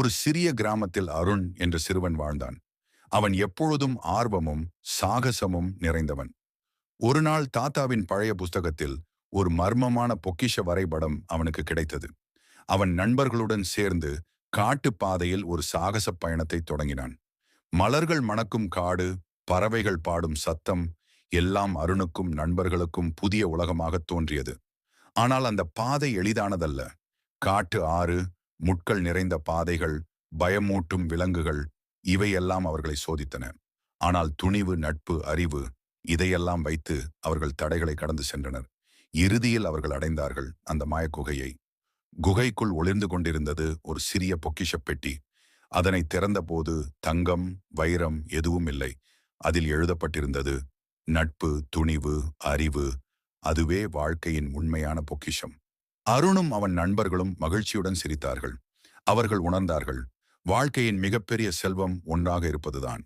ஒரு சிறிய கிராமத்தில் அருண் என்ற சிறுவன் வாழ்ந்தான். அவன் எப்பொழுதும் ஆர்வமும் சாகசமும் நிறைந்தவன். ஒரு நாள் தாத்தாவின் பழைய புஸ்தகத்தில் ஒரு மர்மமான பொக்கிஷ வரைபடம் அவனுக்கு கிடைத்தது. அவன் நண்பர்களுடன் சேர்ந்து காட்டுப் பாதையில் ஒரு சாகச பயணத்தை தொடங்கினான். மலர்கள் மணக்கும் காடு, பறவைகள் பாடும் சத்தம் எல்லாம் அருணுக்கும் நண்பர்களுக்கும் புதிய உலகமாகத் தோன்றியது. ஆனால் அந்த பாதை எளிதானதல்ல. காட்டு ஆறு, முட்கள் நிறைந்த பாதைகள், பயமூட்டும் விலங்குகள், இவையெல்லாம் அவர்களை சோதித்தன. ஆனால் துணிவு, நட்பு, அறிவு, இதையெல்லாம் வைத்து அவர்கள் தடைகளை கடந்து சென்றனர். இறுதியில் அவர்கள் அடைந்தார்கள் அந்த மாயக்குகையை. குகைக்குள் ஒளிர்ந்து கொண்டிருந்தது ஒரு சிறிய பொக்கிஷப் பெட்டி. அதனை திறந்தபோது தங்கம், வைரம் எதுவும் இல்லை. அதில் எழுதப்பட்டிருந்தது, நட்பு, துணிவு, அறிவு, அதுவே வாழ்க்கையின் உண்மையான பொக்கிஷம். அருணும் அவன் நண்பர்களும் மகிழ்ச்சியுடன் சிரித்தார்கள். அவர்கள் உணர்ந்தார்கள், வாழ்க்கையின் மிகப்பெரிய செல்வம் ஒன்றாக இருப்பதுதான்